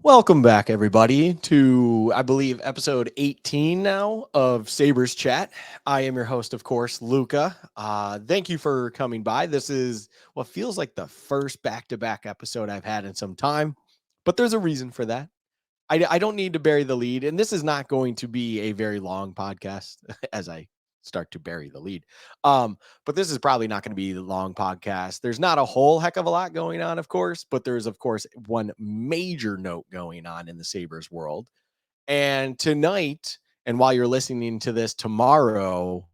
Welcome back, everybody, to, I believe, episode 18 now of Sabres Chat. I am your host, of course, Luka. Thank you for coming by. This is what feels like the first back to back episode I've had in some time, but there's a reason for that. I don't need to bury the lead, and this is not going to be a very long podcast as I start to bury the lead. But this is probably not going to be the long podcast. There's not a whole heck of a lot going on, of course, but there's, of course, one major note going on in the Sabres world. And tonight, and while you're listening to this tomorrow,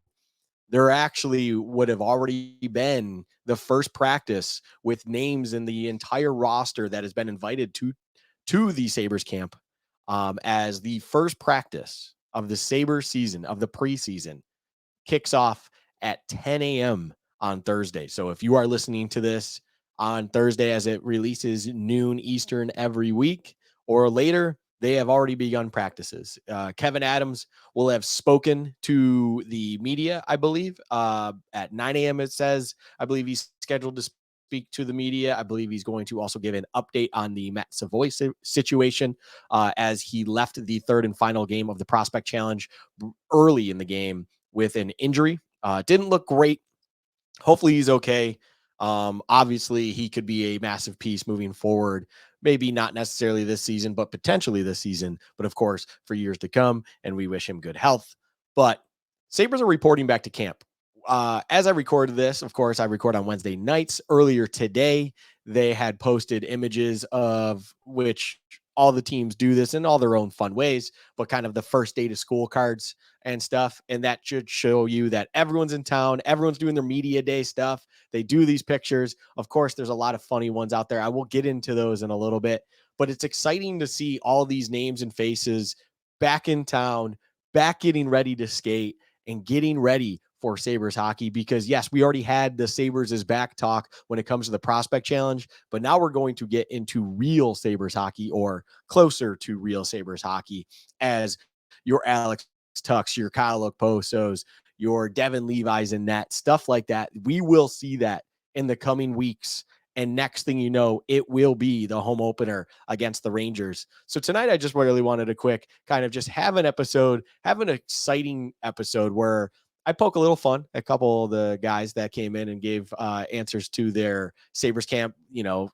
there actually would have already been the first practice with names in the entire roster that has been invited to the Sabres camp as the first practice of the Sabres season, of the preseason, kicks off at 10 a.m. on Thursday. So if you are listening to this on Thursday as it releases noon Eastern every week or later, they have already begun practices. Kevin Adams will have spoken to the media, I believe, at 9 a.m. It says. I believe he's scheduled to speak to the media. I believe he's going to also give an update on the Matt Savoy situation as he left the third and final game of the Prospect Challenge early in the game with an injury. Didn't look great. Hopefully he's okay. Obviously, he could be a massive piece moving forward. Maybe not necessarily this season, but potentially this season. But of course, for years to come, and we wish him good health. But Sabres are reporting back to camp. As I recorded this, of course, I record on Wednesday nights. Earlier today, they had posted images of which all the teams do this in all their own fun ways, but kind of the first day to school cards and stuff. And that should show you that everyone's in town, everyone's doing their media day stuff. They do these pictures. Of course, there's a lot of funny ones out there. I will get into those in a little bit, but it's exciting to see all these names and faces back in town, back getting ready to skate and getting ready for Sabres hockey because, yes, we already had the Sabres is back talk when it comes to the Prospect Challenge, but now we're going to get into real Sabres hockey or closer to real Sabres hockey as your Alex Tucks, your Kyle Okposos, your Devin Levi's in net, stuff like that. We will see that in the coming weeks. And next thing you know, it will be the home opener against the Rangers. So tonight, I just really wanted a quick kind of just have an episode, have an exciting episode where I poke a little fun at a couple of the guys that came in and gave answers to their Sabres camp,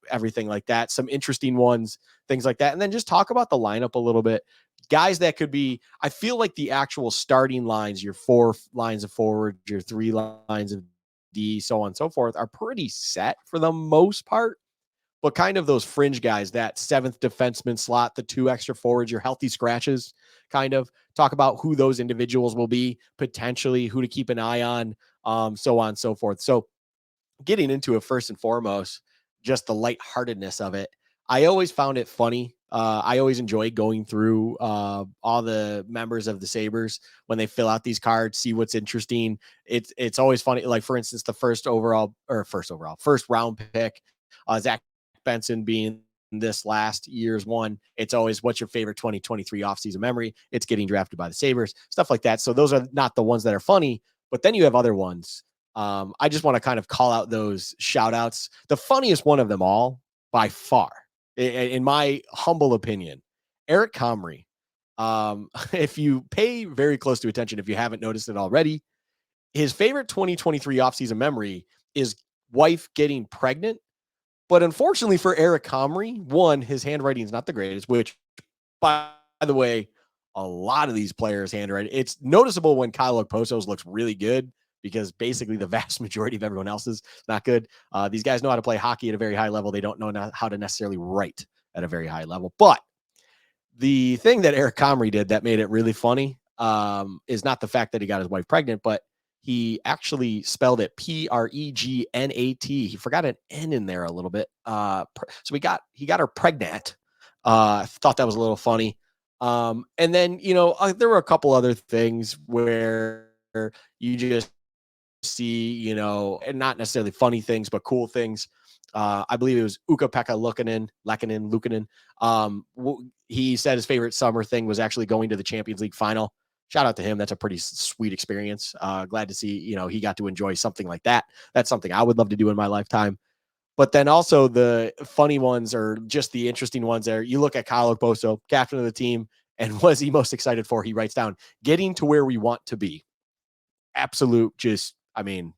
everything like that. Some interesting ones, things like that. And then just talk about the lineup a little bit. Guys that could be, I feel like the actual starting lines, your 4 lines of forward, your 3 lines of D, so on and so forth, are pretty set for the most part. But kind of those fringe guys, that 7th defenseman slot, the 2 extra forwards, your healthy scratches, kind of talk about who those individuals will be, potentially who to keep an eye on, so on and so forth. So getting into it first and foremost, just the lightheartedness of it. I always found it funny. I always enjoy going through all the members of the Sabres when they fill out these cards, see what's interesting. It's always funny. Like for instance, the first round pick, Zach Benson being this last year's one. It's always what's your favorite 2023 offseason memory? It's getting drafted by the Sabres, stuff like that. So those are not the ones that are funny, but then you have other ones. I just want to kind of call out those shout outs. The funniest one of them all by far, in my humble opinion, Eric Comrie. If you pay very close to attention, if you haven't noticed it already, his favorite 2023 offseason memory is wife getting pregnant. But unfortunately for Eric Comrie, one, his handwriting is not the greatest, which, by the way, a lot of these players' handwriting, it's noticeable when Kyle Okposos looks really good because basically the vast majority of everyone else is not good. These guys know how to play hockey at a very high level. They don't know how to necessarily write at a very high level. But the thing that Eric Comrie did that made it really funny is not the fact that he got his wife pregnant, but he actually spelled it Pregnat. He forgot an N in there a little bit. So he got her pregnant. I thought that was a little funny. And then, there were a couple other things where you just see, and not necessarily funny things, but cool things. I believe it was Ukko-Pekka Luukkonen. He said his favorite summer thing was actually going to the Champions League final. Shout out to him. That's a pretty sweet experience. Glad to see, he got to enjoy something like that. That's something I would love to do in my lifetime. But then also the funny ones or just the interesting ones there. You look at Kyle Okposo, captain of the team, and was he most excited for? He writes down getting to where we want to be. Absolute, just I mean,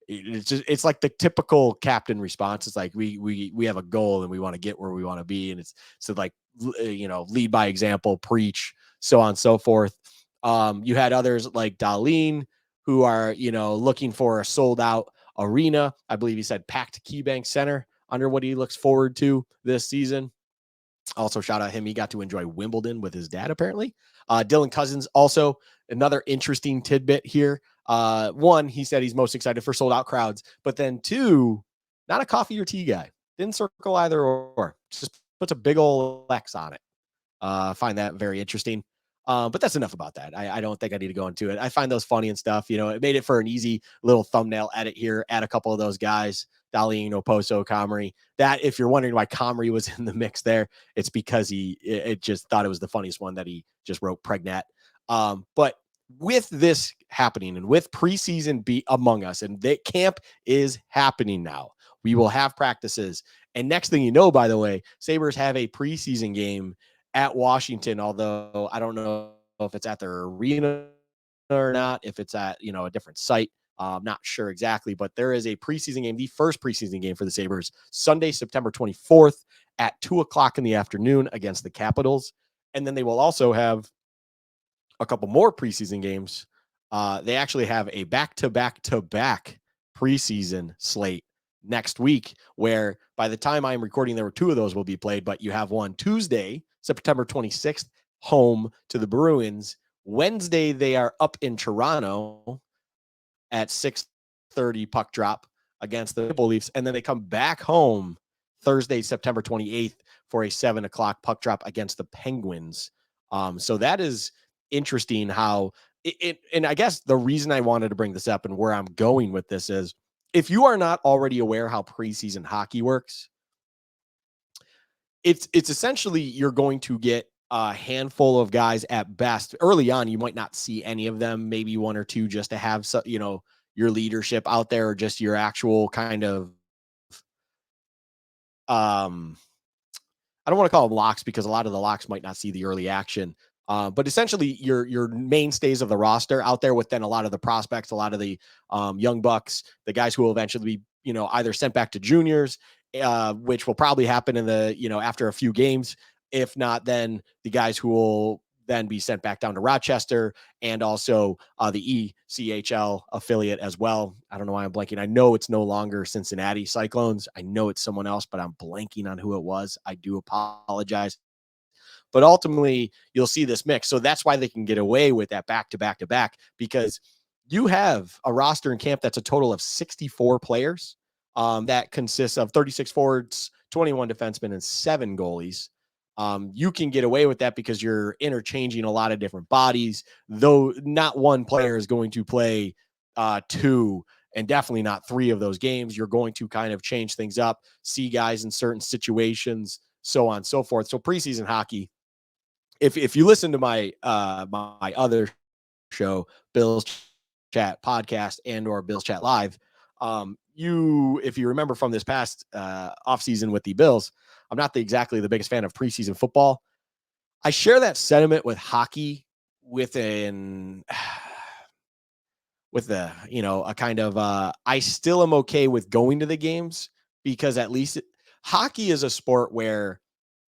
it's like the typical captain response. It's like we have a goal and we want to get where we want to be, and it's so like lead by example, preach, so on and so forth. You had others like Darlene who are looking for a sold out arena. I believe he said packed KeyBank Center under what he looks forward to this season. Also, shout out him. He got to enjoy Wimbledon with his dad, apparently. Dylan Cousins, also another interesting tidbit here. One, he said he's most excited for sold out crowds, but then two, not a coffee or tea guy. Didn't circle either or. Just puts a big old X on it. Find that very interesting. But that's enough about that. I don't think I need to go into it. I find those funny and stuff. It made it for an easy little thumbnail edit here. Add a couple of those guys, Darlene, Oposo, Comrie. That, if you're wondering why Comrie was in the mix there, it's because it just thought it was the funniest one that he just wrote pregnant. But with this happening and with preseason be among us, and the camp is happening now, we will have practices. And next thing you know, by the way, Sabres have a preseason game at Washington, although I don't know if it's at their arena or not, if it's at, a different site. I'm not sure exactly, but there is a preseason game, the first preseason game for the Sabres, Sunday, September 24th at 2:00 in the afternoon against the Capitals. And then they will also have a couple more preseason games. They actually have a back-to-back-to-back preseason slate next week, where by the time I'm recording, there were two of those will be played, but you have one Tuesday, September 26th, home to the Bruins. Wednesday, they are up in Toronto at 6:30 puck drop against the Maple Leafs, and then they come back home Thursday, September 28th for a 7:00 puck drop against the Penguins. So that is interesting how and I guess the reason I wanted to bring this up and where I'm going with this is, if you are not already aware how preseason hockey works, it's essentially you're going to get a handful of guys at best. Early on, you might not see any of them, maybe one or two, just to have your leadership out there, or just your actual kind of um I don't want to call them locks, because a lot of the locks might not see the early action. But essentially, your mainstays of the roster out there, with then a lot of the prospects, a lot of the young bucks, the guys who will eventually be either sent back to juniors, which will probably happen in the after a few games. If not, then the guys who will then be sent back down to Rochester, and also the ECHL affiliate as well. I don't know why I'm blanking. I know it's no longer Cincinnati Cyclones. I know it's someone else, but I'm blanking on who it was. I do apologize. But ultimately, you'll see this mix. So that's why they can get away with that back to back to back, because you have a roster in camp that's a total of 64 players, that consists of 36 forwards, 21 defensemen, and 7 goalies. You can get away with that because you're interchanging a lot of different bodies, though not one player is going to play two and definitely not 3 of those games. You're going to kind of change things up, see guys in certain situations, so on and so forth. So preseason hockey, if you listen to my other show, Bill's Chat podcast and or Bill's Chat Live, if you remember from this past offseason with the Bills, I'm not exactly the biggest fan of preseason football. I share that sentiment with hockey, with an with a kind of I still am okay with going to the games, because at least hockey is a sport where,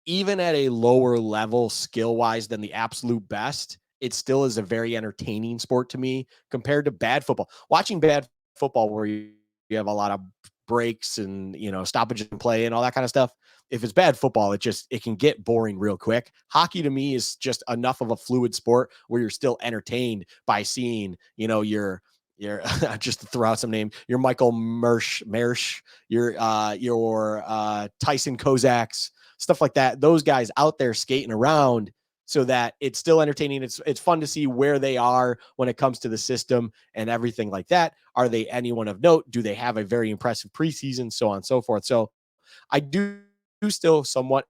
even at a lower level skill wise than the absolute best, it still is a very entertaining sport to me, compared to bad football. Watching bad football, where you have a lot of breaks and stoppage and play and all that kind of stuff. If it's bad football, it can get boring real quick. Hockey to me is just enough of a fluid sport where you're still entertained by seeing, your just to throw out some name, your Michael Mersch, your Tyson Kozaks, stuff like that. Those guys out there skating around, so that it's still entertaining. It's fun to see where they are when it comes to the system and everything like that. Are they anyone of note? Do they have a very impressive preseason? So on and so forth. So I do still somewhat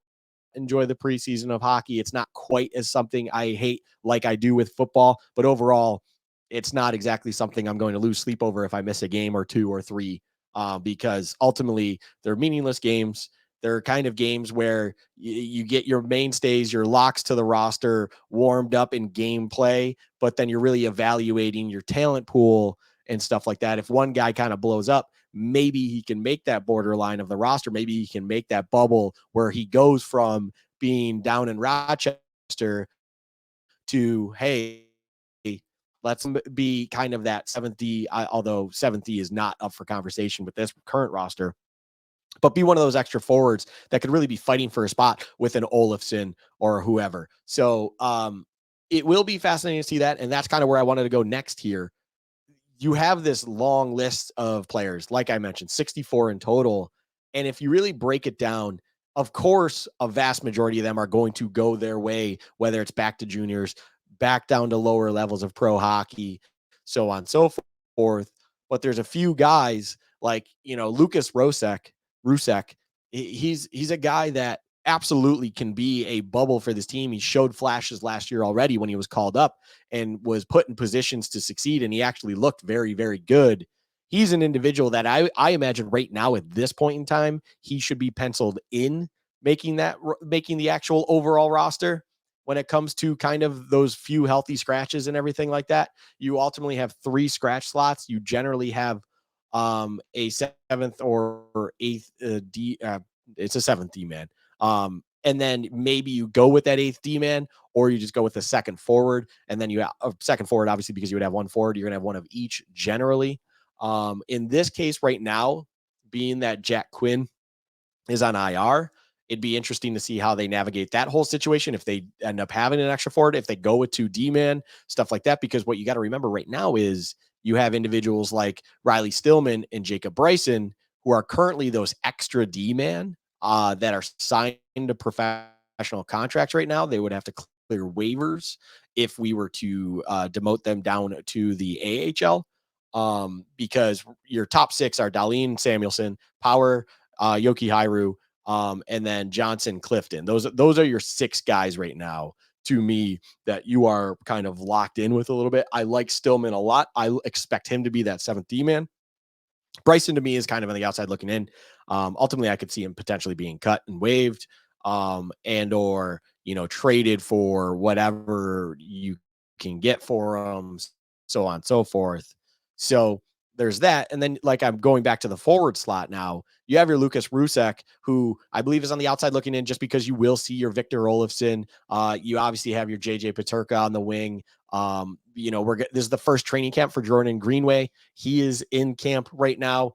enjoy the preseason of hockey. It's not quite as something I hate like I do with football, but overall, it's not exactly something I'm going to lose sleep over if I miss a game or 2 or 3 because ultimately they're meaningless games. They're kind of games where you get your mainstays, your locks to the roster warmed up in gameplay, but then you're really evaluating your talent pool and stuff like that. If one guy kind of blows up, maybe he can make that borderline of the roster. Maybe he can make that bubble where he goes from being down in Rochester to, hey, let's be kind of that seventh D, although seventh D is not up for conversation with this current roster, but be one of those extra forwards that could really be fighting for a spot with an Olafson or whoever. So it will be fascinating to see that. And that's kind of where I wanted to go next here. You have this long list of players, like I mentioned, 64 in total. And if you really break it down, of course, a vast majority of them are going to go their way, whether it's back to juniors, back down to lower levels of pro hockey, so on and so forth. But there's a few guys like, Lucas Rusek. He's a guy that absolutely can be a bubble for this team. He showed flashes last year already when he was called up and was put in positions to succeed. And he actually looked very, very good. He's an individual that I imagine right now at this point in time, he should be penciled in making the actual overall roster. When it comes to kind of those few healthy scratches and everything like that, you ultimately have 3 scratch slots. You generally have a seventh or eighth D. It's a seventh D man. And then maybe you go with that eighth D man, or you just go with a second forward, and then you have a second forward, obviously, because you would have one forward. You're gonna have one of each generally. In this case, right now, being that Jack Quinn is on IR, it'd be interesting to see how they navigate that whole situation. If they end up having an extra forward, if they go with 2D man, stuff like that. Because what you got to remember right now is you have individuals like Riley Stillman and Jacob Bryson who are currently those extra D man that are signed to professional contracts right now. They would have to clear waivers if we were to demote them down to the AHL. Because your top 6 are Darlene Samuelson, Power, Yoki Hairu, and then Johnson Clifton. Those are your 6 guys right now to me that you are kind of locked in with a little bit. I like Stillman a lot. I expect him to be that 7th D man. Bryson to me is kind of on the outside looking in. Ultimately, I could see him potentially being cut and waived, and or traded for whatever you can get for him, so on and so forth. So there's that, and then like I'm going back to the forward slot now. You have your Lucas Rusek, who I believe is on the outside looking in, just because you will see your Victor Olofsson. You obviously have your JJ Paterka on the wing. This is the first training camp for Jordan Greenway. He is in camp right now.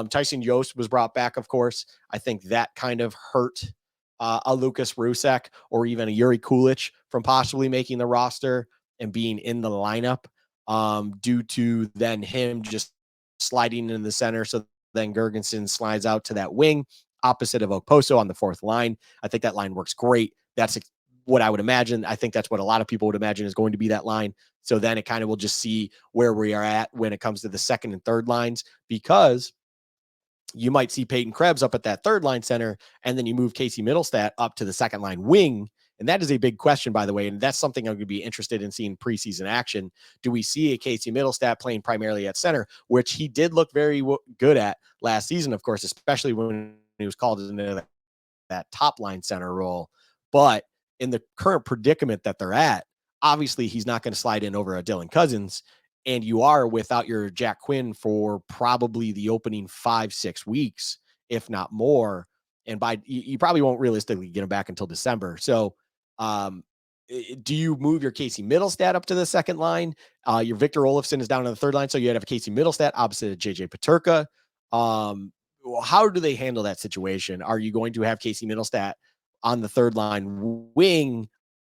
Tyson Yost was brought back, of course. I think that kind of hurt a Lucas Rusek or even a Yuri Kulich from possibly making the roster and being in the lineup, due to then him just sliding in the center. So then Gergensen slides out to that wing opposite of Okposo on the 4th line. I think that line works great. That's what I would imagine. I think that's what a lot of people would imagine is going to be that line. So then it kind of will just see where we are at when it comes to the 2nd and 3rd lines, because you might see Peyton Krebs up at that 3rd line center, and then you move Casey Middlestat up to the 2nd line wing. And that is a big question, by the way. And that's something I'm going to be interested in seeing preseason action. Do we see a Casey Middlestat playing primarily at center, which he did look very good at last season, of course, especially when he was called into that top line center role. But in the current predicament that they're at, obviously he's not going to slide in over a Dylan Cousins. And you are without your Jack Quinn for probably the opening 5-6 weeks, if not more. And you probably won't realistically get him back until December. So, do you move your Casey Middlestat up to the 2nd line? Your Victor Olofsson is down on the 3rd line, so you have Casey Middlestat opposite of JJ Paterka. How do they handle that situation? Are you going to have Casey Middlestat on the 3rd line wing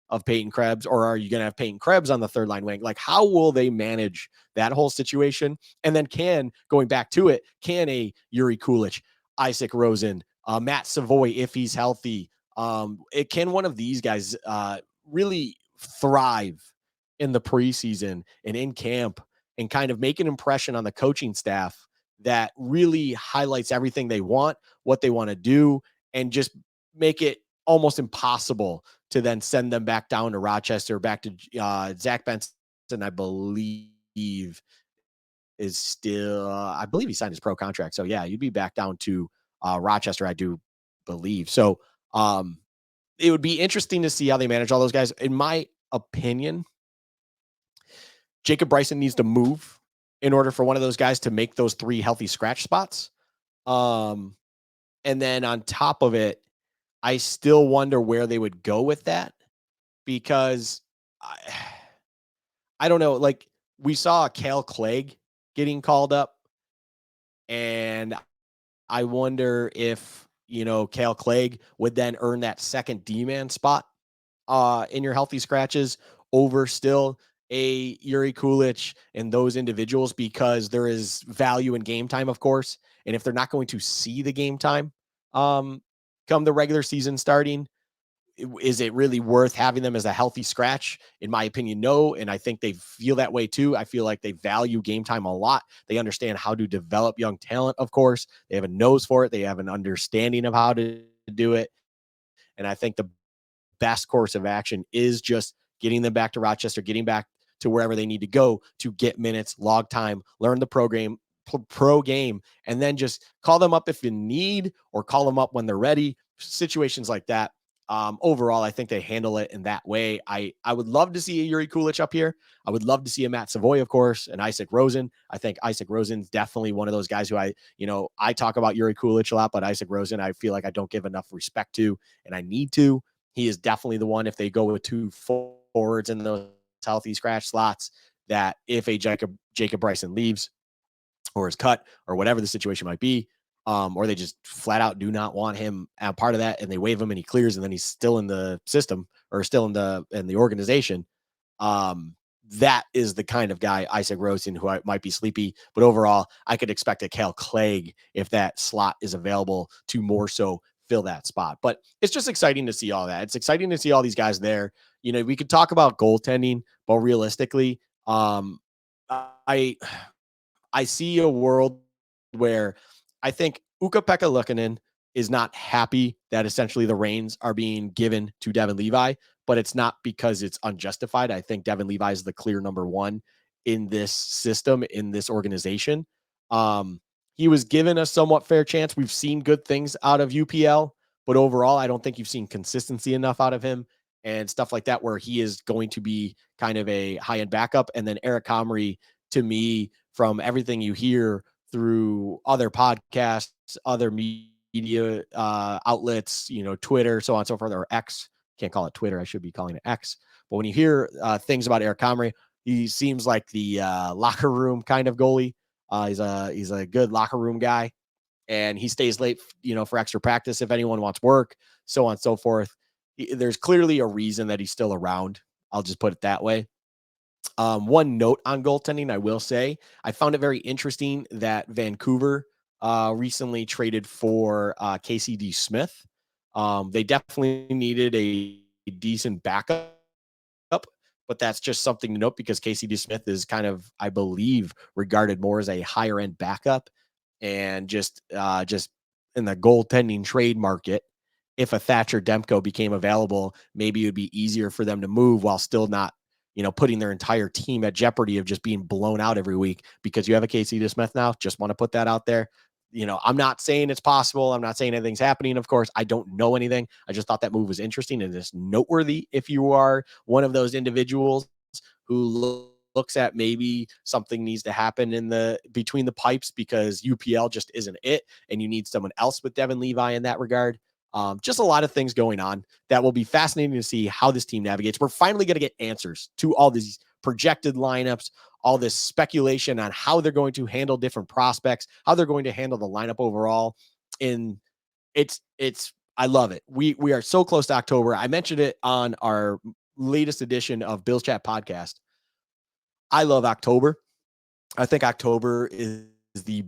of Peyton Krebs, or are you going to have Peyton Krebs on the 3rd line wing? Like, how will they manage that whole situation? And then going back to it, can a Yuri Kulich, Isaac Rosen, Matt Savoy, if he's healthy, can one of these guys really thrive in the preseason and in camp and kind of make an impression on the coaching staff that really highlights everything they want, what they want to do, and just make it almost impossible to then send them back down to Rochester, back to Zach Benson, I believe is still, I believe he signed his pro contract. So yeah, you'd be back down to Rochester, I do believe. So it would be interesting to see how they manage all those guys. In my opinion, Jacob Bryson needs to move in order for one of those guys to make those 3 healthy scratch spots. Um, and then on top of it, I still wonder where they would go with that because I, I don't know. Like we saw Cale Clegg getting called up, and I wonder if Cale Clegg would then earn that second D-man spot in your healthy scratches over still a Yuri Kulich and those individuals because there is value in game time, of course. And if they're not going to see the game time come the regular season starting, is it really worth having them as a healthy scratch? In my opinion, no. And I think they feel that way too. I feel like they value game time a lot. They understand how to develop young talent, of course. They have a nose for it. They have an understanding of how to do it. And I think the best course of action is just getting them back to Rochester, getting back to wherever they need to go to get minutes, log time, learn the pro game, and then just call them up if you need or call them up when they're ready. Situations like that. Overall, I think they handle it in that way. I would love to see a Yuri Kulich up here. I would love to see a Matt Savoy, of course, and Isaac Rosen. I think Isaac Rosen's definitely one of those guys who I talk about Yuri Kulich a lot, but Isaac Rosen, I feel like I don't give enough respect to, and I need to. He is definitely the one if they go with 2 forwards in those healthy scratch slots that if a Jacob Bryson leaves or is cut or whatever the situation might be, or they just flat out do not want him a part of that and they waive him and he clears and then he's still in the system or still in the organization. Um, that is the kind of guy, Isaac Rosen, who might be sleepy, but overall, I could expect a Cale Clegg if that slot is available to more so fill that spot. But it's just exciting to see all that. It's exciting to see all these guys there. We could talk about goaltending, but realistically, I I see a world where I think Ukko-Pekka Luukkonen is not happy that essentially the reins are being given to Devin Levi, but it's not because it's unjustified. I think Devin Levi is the clear number 1 in this system, in this organization. He was given a somewhat fair chance. We've seen good things out of UPL, but overall, I don't think you've seen consistency enough out of him and stuff like that, where he is going to be kind of a high-end backup. And then Eric Comrie, to me, from everything you hear through other podcasts, other media outlets, Twitter, so on and so forth, or X. Can't call it Twitter. I should be calling it X. But when you hear things about Eric Comrie, he seems like the locker room kind of goalie. He's a good locker room guy, and he stays late, for extra practice if anyone wants work, so on and so forth. There's clearly a reason that he's still around. I'll just put it that way. One note on goaltending, I will say, I found it very interesting that Vancouver recently traded for KCD Smith. They definitely needed a decent backup, but that's just something to note because KCD Smith is kind of, I believe, regarded more as a higher end backup, and just in the goaltending trade market. If a Thatcher Demko became available, maybe it would be easier for them to move while still not, putting their entire team at jeopardy of just being blown out every week because you have a KC Smith now. Just want to put that out there. I'm not saying it's possible. I'm not saying anything's happening. Of course, I don't know anything. I just thought that move was interesting and it's noteworthy if you are one of those individuals who looks at maybe something needs to happen in the between the pipes because UPL just isn't it, and you need someone else with Devin Levi in that regard. Just a lot of things going on that will be fascinating to see how this team navigates. We're finally going to get answers to all these projected lineups, all this speculation on how they're going to handle different prospects, how they're going to handle the lineup overall. And I love it. We are so close to October. I mentioned it on our latest edition of Bill's Chat podcast. I love October. I think October is the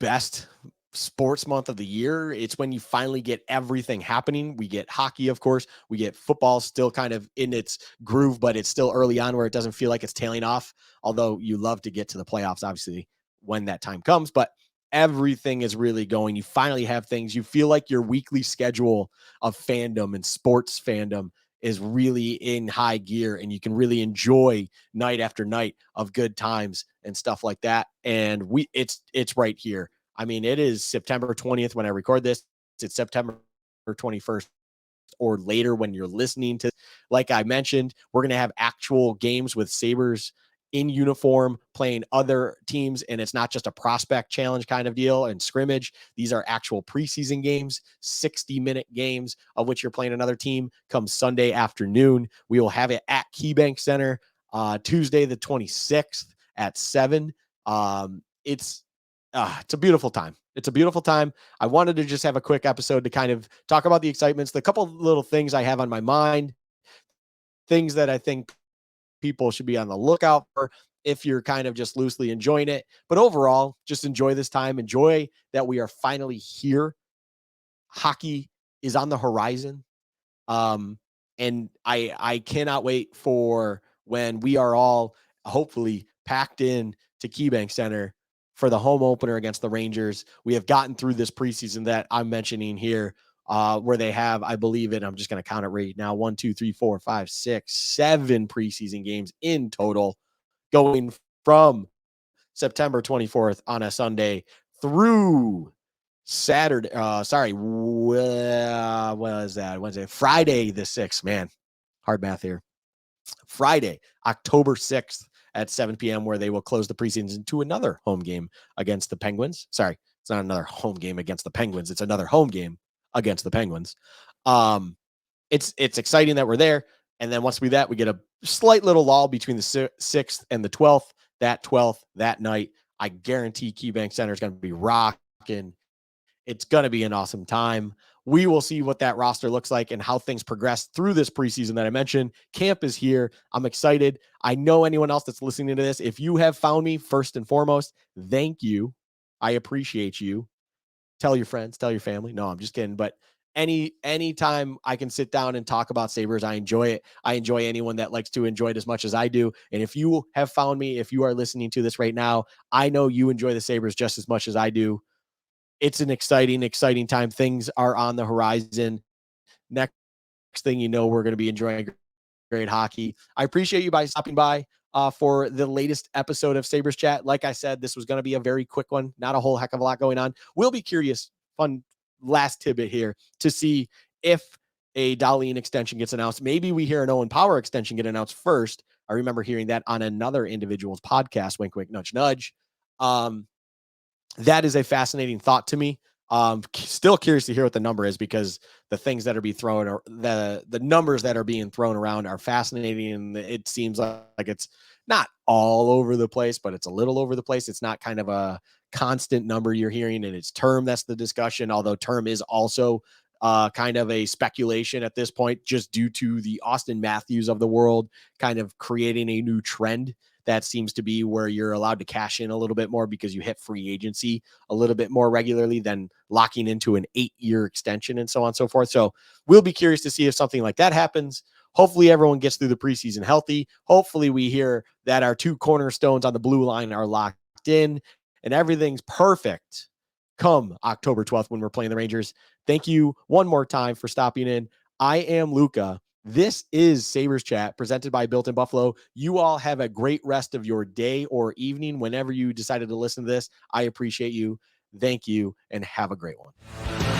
best sports month of the year. It's when you finally get everything happening. We get hockey, of course. We get football still kind of in its groove, but it's still early on where it doesn't feel like it's tailing off. Although you love to get to the playoffs, obviously, when that time comes. But everything is really going. You finally have things. You feel like your weekly schedule of fandom and sports fandom is really in high gear, and you can really enjoy night after night of good times and stuff like that. And it's right here. I mean, it is September 20th when I record this. It's September 21st or later when you're listening to. Like I mentioned, we're going to have actual games with Sabres in uniform playing other teams, and it's not just a prospect challenge kind of deal and scrimmage. These are actual preseason games, 60-minute games of which you're playing another team come Sunday afternoon. We will have it at KeyBank Center Tuesday the 26th at 7. It's a beautiful time. It's a beautiful time. I wanted to just have a quick episode to kind of talk about the excitements, the couple little things I have on my mind, things that I think people should be on the lookout for if you're kind of just loosely enjoying it. But overall, just enjoy this time. Enjoy that we are finally here. Hockey is on the horizon. Um, and I cannot wait for when we are all hopefully packed in to KeyBank Center for the home opener against the Rangers. We have gotten through this preseason that I'm mentioning here, where they have, I believe it, I'm just going to count it right now, 1, 2, 3, 4, 5, 6, 7 preseason games in total, going from September 24th on a Sunday through Saturday. What was that? Wednesday, Friday the 6th. Man, hard math here. Friday, October 6th at 7 p.m., where they will close the preseason to another home game against the Penguins. Sorry, it's not another home game against the Penguins. It's another home game against the Penguins. It's exciting that we're there. And then once we get a slight little lull between the 6th and the 12th. That 12th, that night, I guarantee KeyBank Center is going to be rocking. It's going to be an awesome time. We will see what that roster looks like and how things progress through this preseason that I mentioned. Camp is here. I'm excited. I know anyone else that's listening to this, if you have found me, first and foremost, thank you. I appreciate you. Tell your friends, tell your family. No, I'm just kidding. But anytime I can sit down and talk about Sabres, I enjoy it. I enjoy anyone that likes to enjoy it as much as I do. And if you have found me, if you are listening to this right now, I know you enjoy the Sabres just as much as I do. It's an exciting time. Things are on the horizon. Next thing you know, we're going to be enjoying great hockey. I appreciate you by stopping by for the latest episode of Sabres Chat. Like I said, this was going to be a very quick one, not a whole heck of a lot going on. We'll be curious, fun last tidbit here, to see if a Dahlin extension gets announced. Maybe we hear an Owen Power extension get announced first. I remember hearing that on another individual's podcast, wink, wink, nudge, nudge. That is a fascinating thought to me. Still curious to hear what the number is, because the things that are being thrown, or the numbers that are being thrown around, are fascinating. And it seems like it's not all over the place, but it's a little over the place. It's not kind of a constant number you're hearing, and it's term that's the discussion. Although term is also kind of a speculation at this point, just due to the Austin Matthews of the world kind of creating a new trend. That seems to be where you're allowed to cash in a little bit more because you hit free agency a little bit more regularly than locking into an 8-year extension and so on and so forth. So we'll be curious to see if something like that happens. Hopefully everyone gets through the preseason healthy. Hopefully we hear that our 2 cornerstones on the blue line are locked in and everything's perfect come October 12th when we're playing the Rangers. Thank you one more time for stopping in. I am Luka. This is Sabres Chat presented by Built in Buffalo. You all have a great rest of your day or evening whenever you decided to listen to this. I appreciate you. Thank you, and have a great one.